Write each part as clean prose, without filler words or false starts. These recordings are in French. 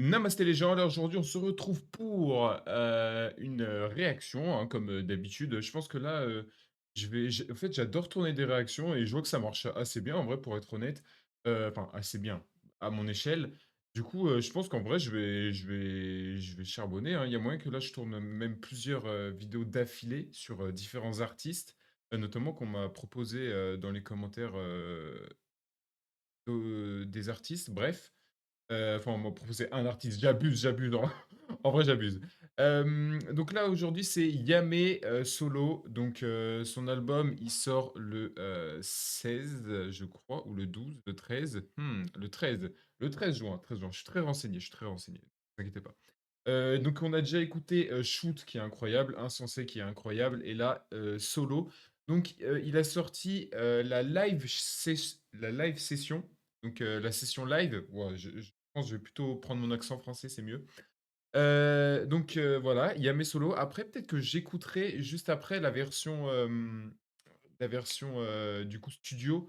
Namasté les gens, alors aujourd'hui on se retrouve pour une réaction, hein, comme d'habitude. Je pense que là, en fait, j'adore tourner des réactions et je vois que ça marche assez bien en vrai, pour être honnête. Enfin, assez bien, à mon échelle. Du coup, je pense qu'en vrai, je vais charbonner, hein. Il y a moyen que là, je tourne même plusieurs vidéos d'affilée sur différents artistes, notamment qu'on m'a proposé dans les commentaires des artistes. Bref. Enfin, on m'a proposé un artiste, j'abuse, en vrai, j'abuse. Donc là, aujourd'hui, c'est Yamé, solo. Donc, son album, il sort le, 16, je crois, ou le 12, le 13. Le 13 juin, 13 juin. Je suis très renseigné, ne vous inquiétez pas. Donc on a déjà écouté, Shoot qui est incroyable, Insensé qui est incroyable et là, Solo. Donc, il a sorti, la live session, donc, la session live. Ouah, je pense que je vais plutôt prendre mon accent français, c'est mieux. Donc, voilà, il y a mes solos. Après, peut-être que j'écouterai juste après la version, du coup studio,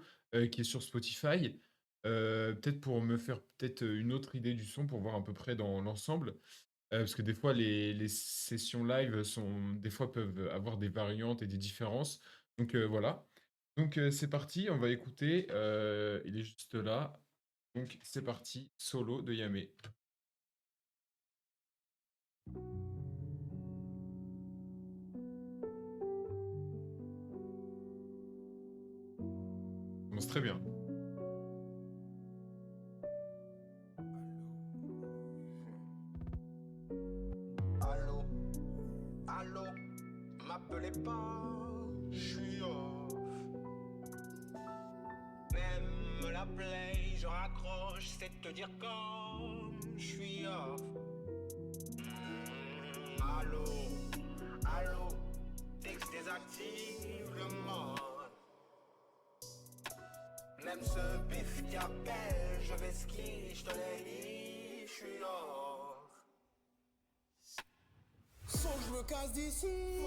qui est sur Spotify. Peut-être pour me faire peut-être, une autre idée du son pour voir à peu près dans l'ensemble. Parce que des fois les sessions live des fois peuvent avoir des variantes et des différences. Donc, voilà. Donc, c'est parti, on va écouter, il est juste là. Donc c'est parti, Solo de Yamé. Commence très bien. Allô, allô, m'appelez pas, je suis off. Même la play, je raccroche, c'est te dire comme je suis off. Allô, allô, texte désactive le mode. Même ce bif qui appelle, je vais ski, je te l'ai dit, je suis off. Faut que je me casse d'ici.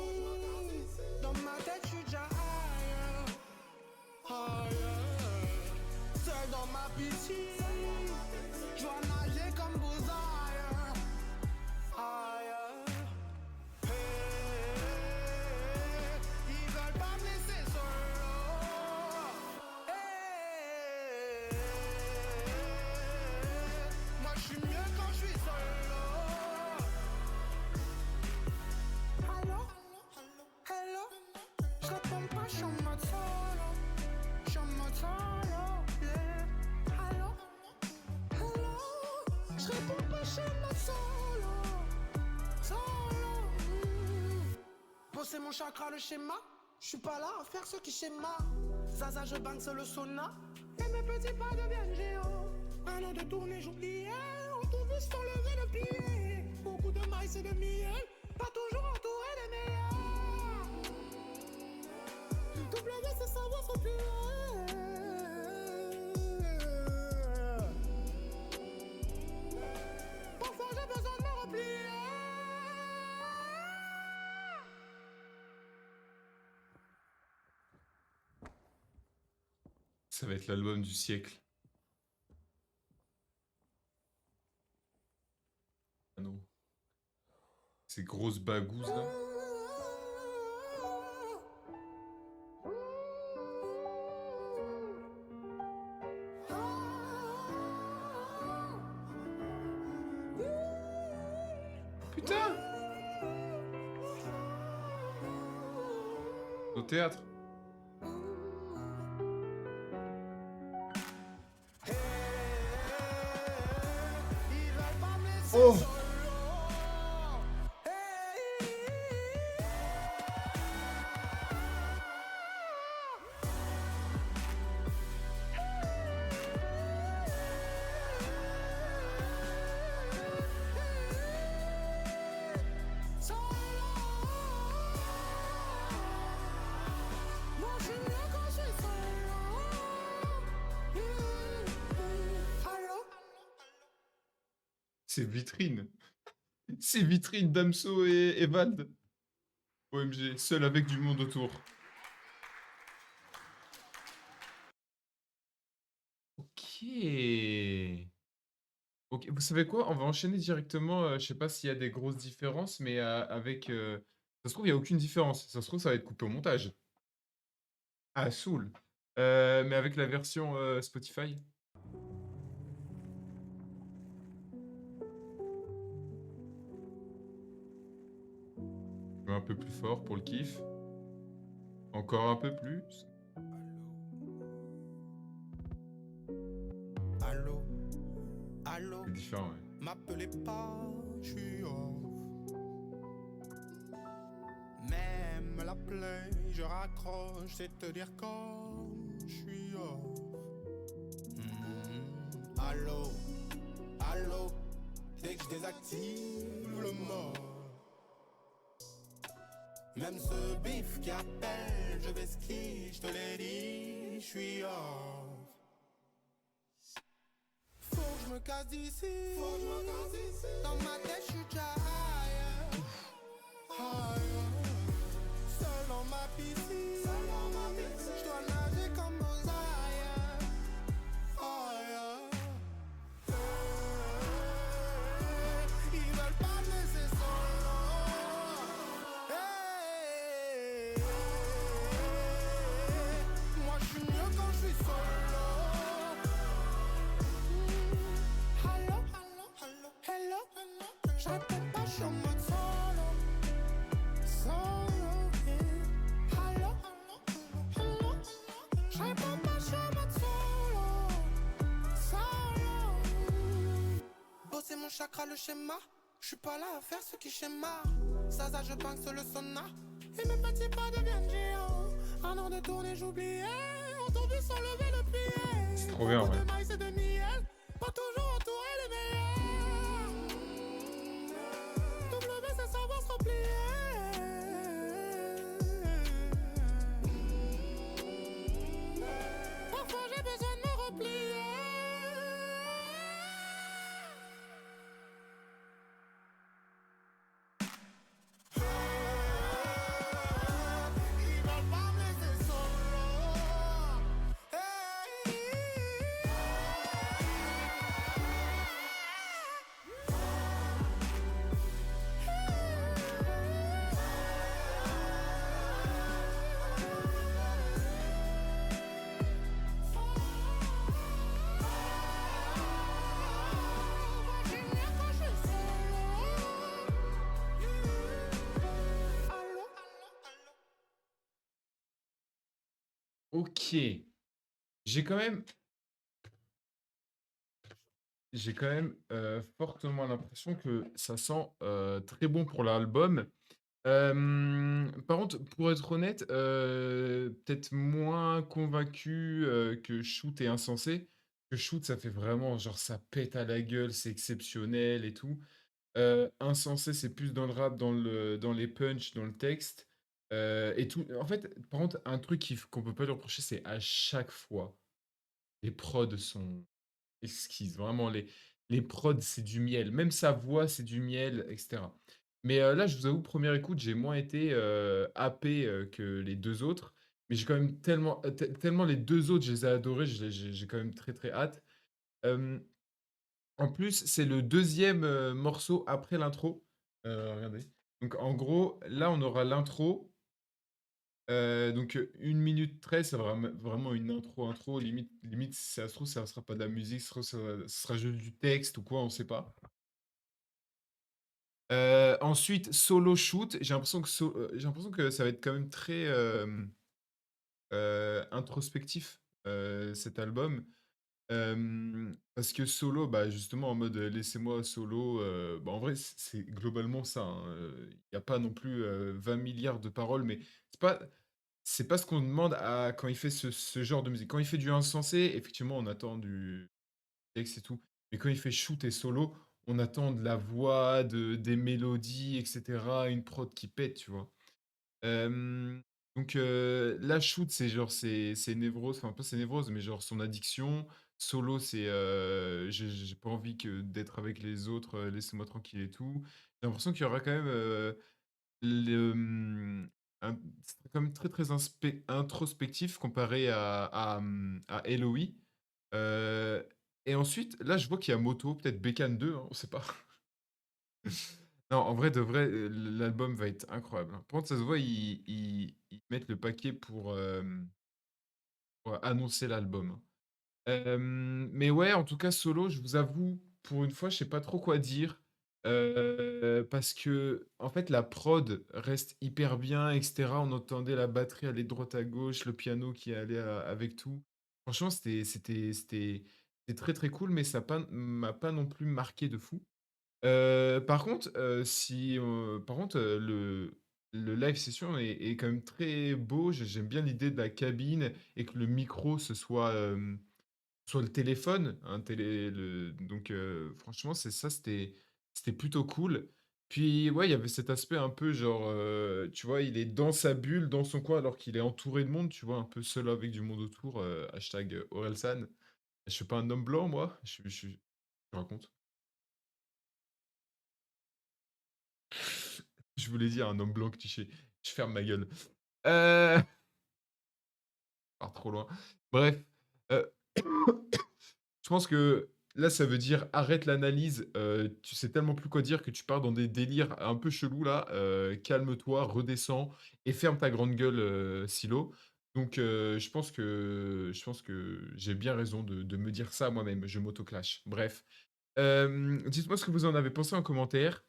Dans ma tête, je suis déjà ailleurs. Ailleurs. Seul dans ma piscine. Je dois nager comme Bouzaille. Ailleurs. Hey, ils veulent pas me laisser solo. Hey, moi, je suis mieux quand je suis solo. Allô, hello, je réponds pas, je suis en mode solo. Je suis en mode solo, yeah. Allô, hello, je réponds pas, je suis en mode solo. Solo. Bosser mon chakra, le schéma. Je suis pas là à faire ce qui schéma. Zaza, je bang, c'est le sauna. Et mes petits pas deviennent géants. Un an de tournée, j'oubliais. On tout vu sans lever le pied. Beaucoup de maïs et de miel. Pas toujours entouré des meilleurs. W, c'est savoir son parfois j'ai besoin de me replier. Ça va être l'album du siècle. Ah non. Ces grosses bagouses là. Putain! Au théâtre. Ils veulent pas me laisser Oh! solo. Solo. Moi je suis mieux quand je suis solo. Allô? C'est vitrine. C'est vitrine, Damso et Vald. OMG, seul avec du monde autour. OK. OK, vous savez quoi? On va enchaîner directement, je sais pas s'il y a des grosses différences, mais, avec, ça se trouve, il y a aucune différence. Ça se trouve, ça va être coupé au montage. Ah, Soul. Mais avec la version, Spotify? Un peu plus fort pour le kiff. Encore un peu plus. Allô, allô, C'est différent, ouais. m'appelez pas, je suis off. Même la plaie, je raccroche, c'est te dire comme je suis off. Allô, allô, dès que je désactive le mode. Même ce bif qui appelle, je vais ski, je te l'ai dit, je suis off. Faut que je me casse d'ici, dans ma tête je suis déjà ailleurs, ailleurs. Seul dans ma piscine, je dois nager comme aux ailleurs, ailleurs. Ils veulent pas me laisser solo. Hey, moi je suis mieux quand je suis solo. Hello, hello, hello, hello, hello. Je réponds pas, je suis en mode solo. Solo, yeah. Hello, hello, hello, hello. Je réponds pas, je suis en mode solo. Solo. Bosser mon chakra, le schéma. Je suis pas là à faire ce qui schéma. Ça, je banque sur le sauna. Et mes petits pas deviennent géants. Un an de tournée, j'oubliais. On tombe sans lever le C'est pied. trop bien, Beaucoup ouais. de maïs et de miel. Pas toujours entouré les meilleurs. W, c'est savoir se replier. Parfois j'ai besoin de me replier. Ils veulent pas me laisser solo. Hey. OK. J'ai quand même j'ai quand même, fortement l'impression que ça sent, très bon pour l'album. Par contre, pour être honnête, peut-être moins convaincu, que Shoot et Insensé. Que Shoot, ça fait vraiment genre ça pète à la gueule, c'est exceptionnel et tout. Insensé, c'est plus dans le rap, dans les punchs, dans le texte, et tout. En fait, par contre, un truc qu'on peut pas lui reprocher, c'est à chaque fois, les prods sont exquises. Vraiment, les prods, c'est du miel. Même sa voix, c'est du miel, et cetera. Mais, là, je vous avoue, première écoute, j'ai moins été, happé, que les 2 autres. Mais j'ai quand même tellement les 2 autres, je les ai adorés, j'ai quand même très, très hâte. Hem, En plus, c'est le deuxième morceau après l'intro. Regardez. Donc en gros, là, on aura l'intro, donc 1 minute 13, c'est vraiment une intro, limite, si ça se trouve, ça sera pas de la musique, ça sera juste du texte ou quoi, on sait pas. Ensuite, solo shoot, j'ai l'impression que ça va être quand même très, introspectif, cet album. Parce que solo, bah, justement en mode, laissez-moi solo, bah, en vrai, c'est globalement ça, hein, il y a pas non plus, 20 000 de paroles, mais c'est pas c'est pas ce qu'on demande à quand il fait ce genre de musique. Quand il fait du insensé, effectivement, on attend du texte et tout, mais quand il fait shoot et solo, on attend de la voix, des mélodies et cetera, une prod qui pète, tu vois? Hem, donc là, Shoot, c'est genre, c'est Névrose, enfin pas c'est Névrose, mais genre son addiction. Solo, c'est, j'ai pas envie que d'être avec les autres, laissez-moi tranquille et tout. J'ai l'impression qu'il y aura quand même, un c'est quand même très, très introspectif comparé à Eloï. Et ensuite, là, je vois qu'il y a moto, peut-être Bécane 2, hein, on sait pas. Non, en vrai de vrai, l'album va être incroyable, hein. Par contre, ça se voit, ils mettent le paquet pour annoncer l'album, hein. Mais ouais, en tout cas, solo, je vous avoue, pour une fois, je sais pas trop quoi dire. Parce que, en fait, la prod reste hyper bien, et cetera. On entendait la batterie aller de droite à gauche, le piano qui allait avec tout. Franchement, c'était très très cool, mais ça m'a pas non plus marqué de fou. Par contre, le live session est quand même très beau. J'aime bien l'idée de la cabine et que le micro, ce soit le téléphone, donc franchement, c'était plutôt cool. Puis ouais, il y avait cet aspect un peu genre, tu vois, il est dans sa bulle, dans son coin, alors qu'il est entouré de monde, tu vois, un peu seul avec du monde autour, hashtag Orelsan. Je suis pas un homme blanc, moi? Je raconte. Je voulais dire un homme blanc cliché. Je ferme ma gueule. Heu, part trop loin. Bref, heu, je pense que là, ça veut dire arrête l'analyse, tu sais tellement plus quoi dire que tu pars dans des délires un peu chelous là, calme-toi, redescends et ferme ta grande gueule, Silo. Donc je pense que j'ai bien raison de me dire ça moi-même, je m'auto-clash. Bref, dites-moi ce que vous en avez pensé en commentaire.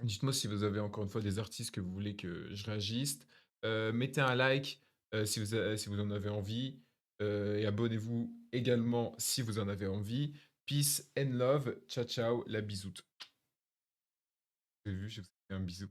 Dites-moi si vous avez encore une fois des artistes que vous voulez que je réagisse. Mettez un like si vous en avez envie. Et abonnez-vous également si vous en avez envie. Peace and love. Ciao, ciao, la bisoute. Vous avez vu, je vous ai fait un bisou.